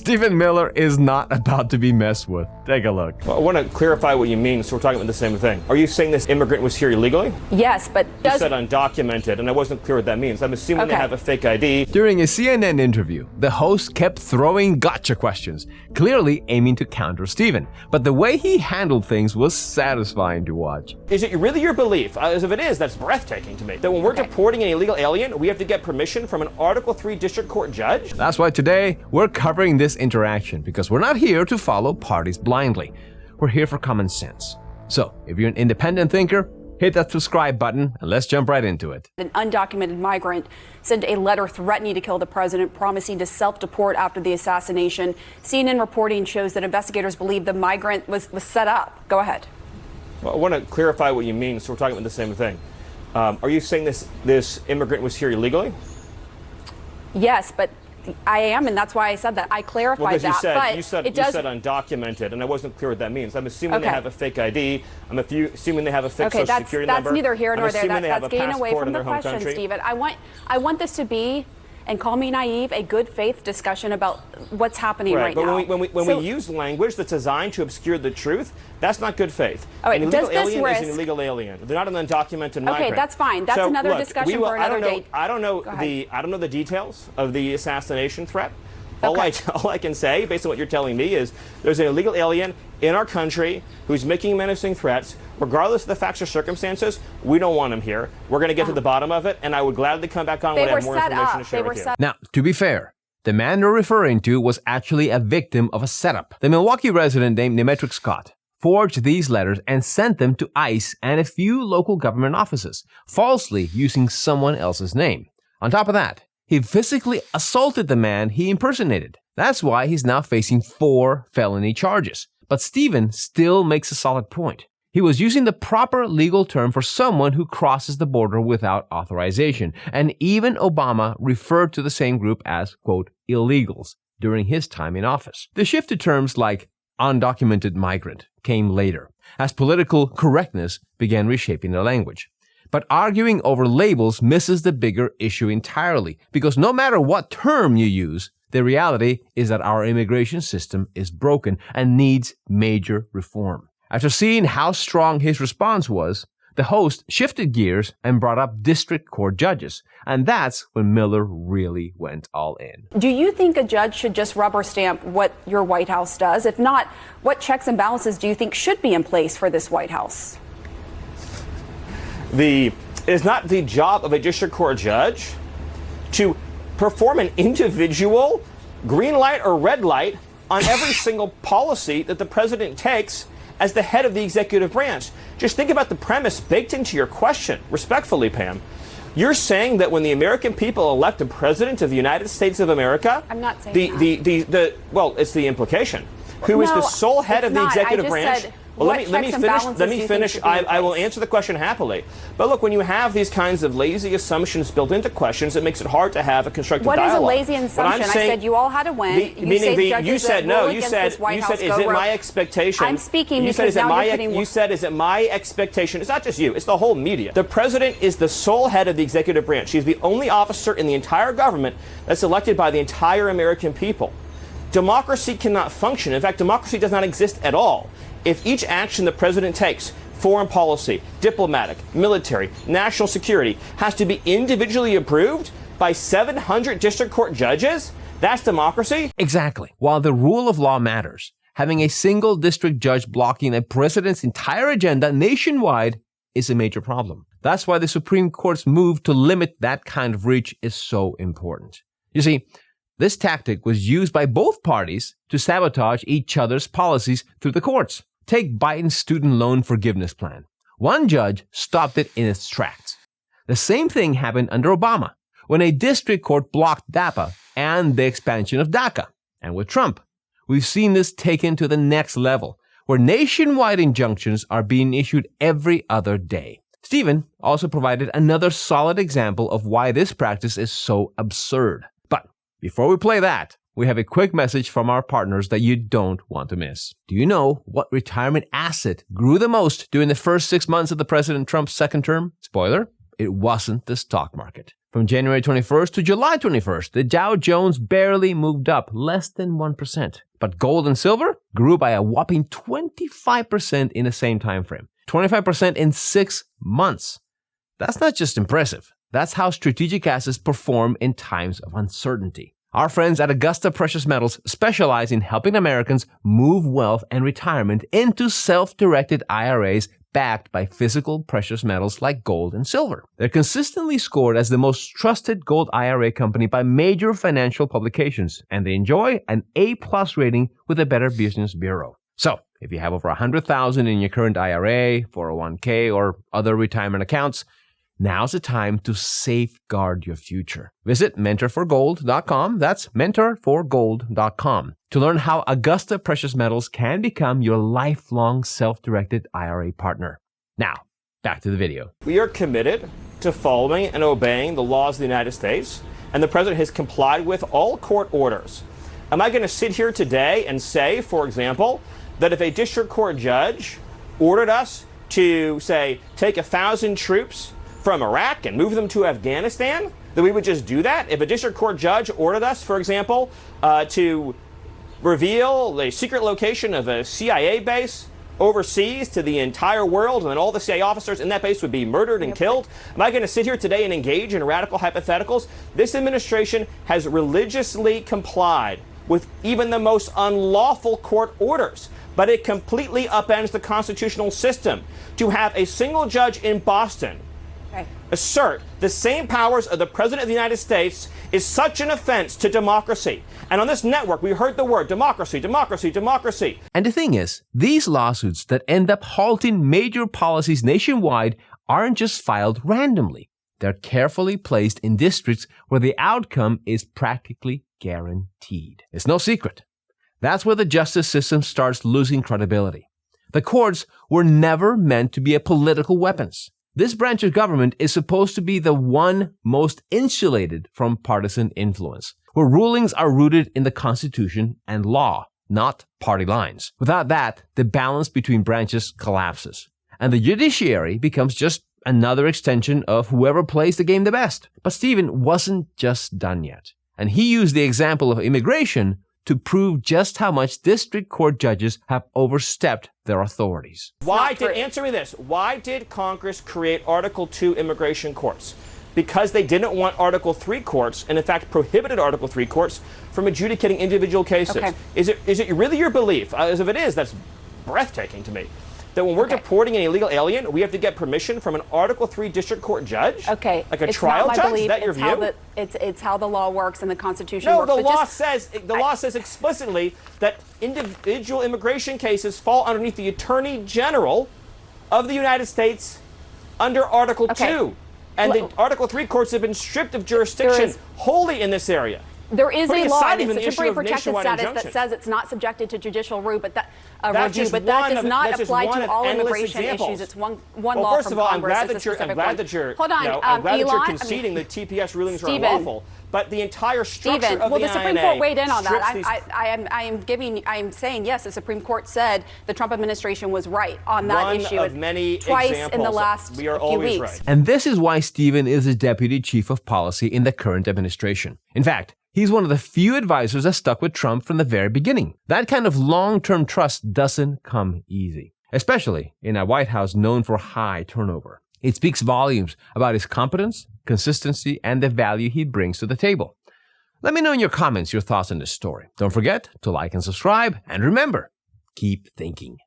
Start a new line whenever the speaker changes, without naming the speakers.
Stephen Miller is not about to be messed with. Take a look.
Well, I want to clarify what you mean, so we're talking about the same thing. Are you saying this immigrant was here illegally?
Yes, but
You said undocumented, and I wasn't clear what that means. I'm assuming they have a fake ID.
During a CNN interview, the host kept throwing gotcha questions, clearly aiming to counter Stephen. But the way he handled things was satisfying to watch.
Is it really your belief, as if it is, that's breathtaking to me, that when we're deporting an illegal alien, we have to get permission from an Article 3 district court judge?
That's why today we're covering this interaction, because we're not here to follow parties blindly. We're here for common sense. So, if you're an independent thinker, hit that subscribe button and let's jump right into it.
An undocumented migrant sent a letter threatening to kill the president, promising to self-deport after the assassination. CNN reporting shows that investigators believe the migrant was set up. Go ahead.
Well, I want to clarify what you mean, so we're talking about the same thing. Are you saying this immigrant was here illegally?
Yes, but I am, and that's why I said that. I clarified that.
You said undocumented, and I wasn't clear what that means. I'm assuming they have a fake ID. I'm assuming they have a fake social security number.
That's neither here nor there. That's getting away from the question,
country.
Stephen. I want this to be, and call me naive, a good faith discussion about what's happening right now.
But when we use language that's designed to obscure the truth, that's not good faith.
All right,
an illegal alien is an illegal alien. They're not an undocumented migrant.
Okay, that's fine. That's another discussion for another day.
I don't know the details of the assassination threat. All I can say, based on what you're telling me, is there's an illegal alien in our country who's making menacing threats. Regardless of the facts or circumstances, we don't want him here. We're going to get to the bottom of it, and I would gladly come back on when I have more information to share with you.
Now, to be fair, the man they're referring to was actually a victim of a setup. The Milwaukee resident named Nemetric Scott forged these letters and sent them to ICE and a few local government offices, falsely using someone else's name. On top of that, he physically assaulted the man he impersonated. That's why he's now facing 4 felony charges. But Stephen still makes a solid point. He was using the proper legal term for someone who crosses the border without authorization, and even Obama referred to the same group as, quote, illegals during his time in office. The shift to terms like undocumented migrant came later, as political correctness began reshaping the language. But arguing over labels misses the bigger issue entirely, because no matter what term you use, the reality is that our immigration system is broken and needs major reform. After seeing how strong his response was, the host shifted gears and brought up district court judges, and that's when Miller really went all in.
Do you think a judge should just rubber stamp what your White House does? If not, what checks and balances do you think should be in place for this White House?
It is not the job of a district court judge to perform an individual green light or red light on every single policy that the president takes as the head of the executive branch. Just think about the premise baked into your question, respectfully, Pam. You're saying that when the American people elect a president of the United States of America,
I'm not saying
well, it's the implication, who is the sole head of the executive branch. Well, let me finish. I will answer the question happily. But look, when you have these kinds of lazy assumptions built into questions, it makes it hard to have a constructive dialogue.
What is a lazy assumption? I said you all had to win.
You said is it my expectation?
I'm speaking
you
because now you're putting...
You said, is it my expectation? It's not just you. It's the whole media. The president is the sole head of the executive branch. He's the only officer in the entire government that's elected by the entire American people. Democracy cannot function. In fact, democracy does not exist at all if each action the president takes, foreign policy, diplomatic, military, national security, has to be individually approved by 700 district court judges. That's democracy?
Exactly. While the rule of law matters, having a single district judge blocking a president's entire agenda nationwide is a major problem. That's why the Supreme Court's move to limit that kind of reach is so important. You see, this tactic was used by both parties to sabotage each other's policies through the courts. Take Biden's student loan forgiveness plan. One judge stopped it in its tracks. The same thing happened under Obama, when a district court blocked DAPA and the expansion of DACA. And with Trump, we've seen this taken to the next level, where nationwide injunctions are being issued every other day. Stephen also provided another solid example of why this practice is so absurd. But before we play that, we have a quick message from our partners that you don't want to miss. Do you know what retirement asset grew the most during the first 6 months of the President Trump's second term? Spoiler, it wasn't the stock market. From January 21st to July 21st, the Dow Jones barely moved up less than 1%. But gold and silver grew by a whopping 25% in the same time frame. 25% in 6 months. That's not just impressive. That's how strategic assets perform in times of uncertainty. Our friends at Augusta Precious Metals specialize in helping Americans move wealth and retirement into self-directed IRAs backed by physical precious metals like gold and silver. They're consistently scored as the most trusted gold IRA company by major financial publications, and they enjoy an A+ rating with the Better Business Bureau. So, if you have over $100,000 in your current IRA, 401k, or other retirement accounts, now's the time to safeguard your future. Visit mentorforgold.com. That's mentorforgold.com to learn how Augusta Precious Metals can become your lifelong self-directed IRA partner. Now, back to the video.
We are committed to following and obeying the laws of the United States, and the president has complied with all court orders. Am I going to sit here today and say, for example, that if a district court judge ordered us to, say, take 1,000 troops from Iraq and move them to Afghanistan, that we would just do that? If a district court judge ordered us, for example, to reveal the secret location of a CIA base overseas to the entire world, and then all the CIA officers in that base would be murdered and killed, am I going to sit here today and engage in radical hypotheticals? This administration has religiously complied with even the most unlawful court orders, but it completely upends the constitutional system to have a single judge in Boston assert the same powers of the President of the United States is such an offense to democracy. And on this network, we heard the word democracy, democracy, democracy.
And the thing is, these lawsuits that end up halting major policies nationwide aren't just filed randomly. They're carefully placed in districts where the outcome is practically guaranteed. It's no secret. That's where the justice system starts losing credibility. The courts were never meant to be political weapons. This branch of government is supposed to be the one most insulated from partisan influence, where rulings are rooted in the Constitution and law, not party lines. Without that, the balance between branches collapses, and the judiciary becomes just another extension of whoever plays the game the best. But Stephen wasn't just done yet, and he used the example of immigration to prove just how much district court judges have overstepped their authorities.
Answer me this, why did Congress create Article 2 immigration courts? Because they didn't want Article 3 courts, and in fact prohibited Article 3 courts from adjudicating individual cases.
Okay.
Is it really your belief, as if it is, that's breathtaking to me, that when we're deporting an illegal alien, we have to get permission from an Article 3 district court judge?
Okay.
Like a trial judge? Is that your view?
It's how the law works and the Constitution
No,
works.
the law says explicitly that individual immigration cases fall underneath the Attorney General of the United States under Article 2. And the Article 3 courts have been stripped of jurisdiction wholly in this area.
There is a law, it's a temporary protected
nationwide
status
injunction.
that says it's not subjected to judicial review, but that
does
not apply to all immigration issues. It's one law from Congress.
I'm glad that you're conceding that TPS rulings are unlawful. But the entire structure of
the Supreme Court weighed in on that. I am saying yes. The Supreme Court said the Trump administration was right on that issue.
One of many
twice
examples.
In the last
we are
few
always
weeks.
Right.
And this is why Stephen is the deputy chief of policy in the current administration. In fact, he's one of the few advisors that stuck with Trump from the very beginning. That kind of long-term trust doesn't come easy, especially in a White House known for high turnover. It speaks volumes about his competence, consistency, and the value he brings to the table. Let me know in your comments your thoughts on this story. Don't forget to like and subscribe, and remember, keep thinking.